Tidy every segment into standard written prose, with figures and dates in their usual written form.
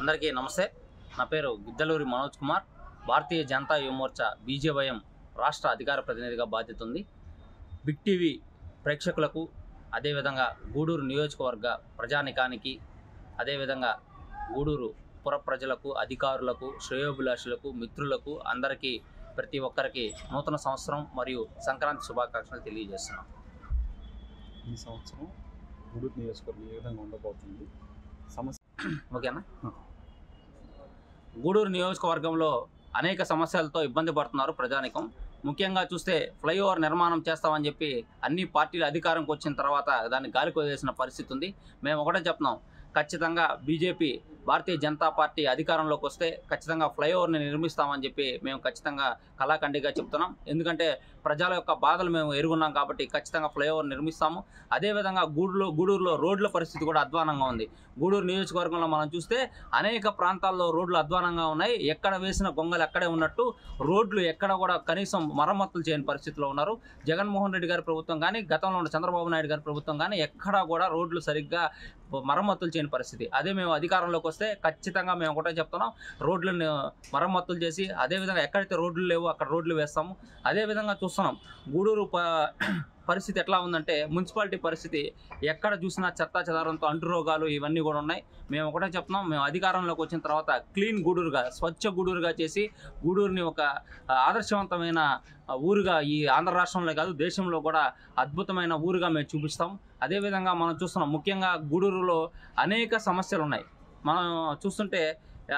అందరికీ నమస్తే. నా పేరు గిద్దలూరి మనోజ్ కుమార్. భారతీయ జనతా యువ మోర్చా బీజేవైఎం రాష్ట్ర అధికార ప్రతినిధిగా బాధ్యత ఉంది. బిగ్ టీవీ ప్రేక్షకులకు, అదేవిధంగా గూడూరు నియోజకవర్గ ప్రజానికానికి, అదేవిధంగా గూడూరు పుర ప్రజలకు, అధికారులకు, శ్రేయోభిలాషులకు, మిత్రులకు అందరికీ ప్రతి ఒక్కరికి నూతన సంవత్సరం మరియు సంక్రాంతి శుభాకాంక్షలు తెలియజేస్తున్నాం. ఈ సంవత్సరం గూడూరు నియోజకవర్గం ఏ విధంగా ఉండబోతుంది? ఓకేనా? గూడూరు నియోజకవర్గంలో అనేక సమస్యలతో ఇబ్బంది పడుతున్నారు ప్రజానికం. ముఖ్యంగా చూస్తే ఫ్లైఓవర్ నిర్మాణం చేస్తామని చెప్పి అన్ని పార్టీలు అధికారంకి వచ్చిన తర్వాత దాన్ని గాలికి వదిలేసిన పరిస్థితి ఉంది. మేము ఒకటే చెప్తున్నాం, ఖచ్చితంగా బీజేపీ భారతీయ జనతా పార్టీ అధికారంలోకి వస్తే ఖచ్చితంగా ఫ్లైఓవర్ని నిర్మిస్తామని చెప్పి మేము ఖచ్చితంగా కళాఖండిగా చెప్తున్నాం. ఎందుకంటే ప్రజల యొక్క బాధలు మేము ఎరుగున్నాం కాబట్టి ఖచ్చితంగా ఫ్లైఓవర్ నిర్మిస్తాము. అదేవిధంగా గూడూరులో రోడ్ల పరిస్థితి కూడా అధ్వానంగా ఉంది. గూడూరు నియోజకవర్గంలో మనం చూస్తే అనేక ప్రాంతాల్లో రోడ్లు అధ్వానంగా ఉన్నాయి. ఎక్కడ వేసిన గొంగలు ఎక్కడే ఉన్నట్టు రోడ్లు ఎక్కడ కూడా కనీసం మరమ్మతులు చేయని పరిస్థితిలో ఉన్నారు. జగన్మోహన్ రెడ్డి గారి ప్రభుత్వం కానీ, గతంలో ఉన్న చంద్రబాబు నాయుడు గారి ప్రభుత్వం కానీ ఎక్కడా కూడా రోడ్లు సరిగ్గా మరమ్మతులు చేయని పరిస్థితి. అదే మేము అధికారంలోకి వస్తే ఖచ్చితంగా మేము ఒకటే చెప్తున్నాం, రోడ్లను మరమ్మతులు చేసి అదేవిధంగా ఎక్కడైతే రోడ్లు లేవో అక్కడ రోడ్లు వేస్తాము. అదేవిధంగా చూస్తున్నాం గూడూరు పరిస్థితి ఎట్లా ఉందంటే, మున్సిపాలిటీ పరిస్థితి ఎక్కడ చూసినా చెత్తా చెదారంతో అంటురోగాలు ఇవన్నీ కూడా ఉన్నాయి. మేము ఒకటే చెప్తున్నాం, మేము అధికారంలోకి వచ్చిన తర్వాత క్లీన్ గూడూరుగా, స్వచ్ఛ గూడూరుగా చేసి గూడూరుని ఒక ఆదర్శవంతమైన ఊరుగా ఈ ఆంధ్ర రాష్ట్రంలో కాదు దేశంలో కూడా అద్భుతమైన ఊరుగా మేము చూపిస్తాం. అదేవిధంగా మనం చూస్తున్నాం, ముఖ్యంగా గూడూరులో అనేక సమస్యలు ఉన్నాయి. మనం చూస్తుంటే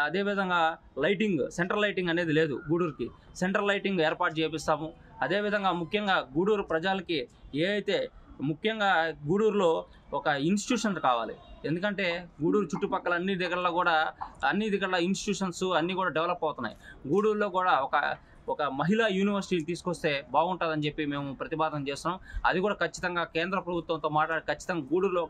అదేవిధంగా లైటింగ్, సెంట్రల్ లైటింగ్ అనేది లేదు. గూడూరుకి సెంట్రల్ లైటింగ్ ఏర్పాటు చేపిస్తాము. అదేవిధంగా ముఖ్యంగా గూడూరు ప్రజలకి ముఖ్యంగా గూడూరులో ఒక ఇన్స్టిట్యూషన్ కావాలి. ఎందుకంటే గూడూరు చుట్టుపక్కల అన్ని దగ్గర ఇన్స్టిట్యూషన్స్ అన్నీ కూడా డెవలప్ అవుతున్నాయి. గూడూరులో కూడా ఒక మహిళా యూనివర్సిటీ తీసుకొస్తే బాగుంటుందని చెప్పి మేము ప్రతిపాదన చేస్తున్నాం. అది కూడా ఖచ్చితంగా కేంద్ర ప్రభుత్వంతో మాట్లాడి ఖచ్చితంగా గూడూరులో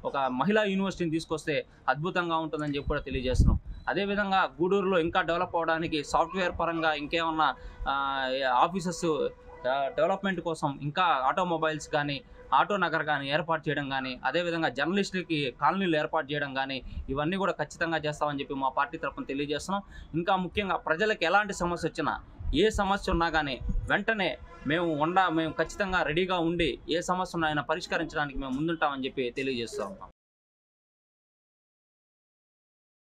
ఒక మహిళా యూనివర్సిటీని తీసుకొస్తే అద్భుతంగా ఉంటుందని చెప్పి కూడా తెలియజేస్తున్నాం. అదేవిధంగా గూడూరులో ఇంకా డెవలప్ అవడానికి సాఫ్ట్వేర్ పరంగా ఇంకేమన్నా ఆఫీసెస్ డెవలప్మెంట్ కోసం ఇంకా ఆటోమొబైల్స్ కానీ, ఆటో నగర్ కానీ ఏర్పాటు చేయడం కానీ, అదేవిధంగా జర్నలిస్టులకి కాలనీలు ఏర్పాటు చేయడం కానీ ఇవన్నీ కూడా ఖచ్చితంగా చేస్తామని చెప్పి మా పార్టీ తరఫున తెలియజేస్తున్నాం. ఇంకా ముఖ్యంగా ప్రజలకు ఎలాంటి సమస్య వచ్చినా, ఏ సమస్య ఉన్నా కానీ వెంటనే మేము ఖచ్చితంగా రెడీగా ఉండి ఏ సమస్య ఉన్నా పరిష్కరించడానికి మేము ముందుంటామని చెప్పి తెలియజేస్తూ ఉంటాం.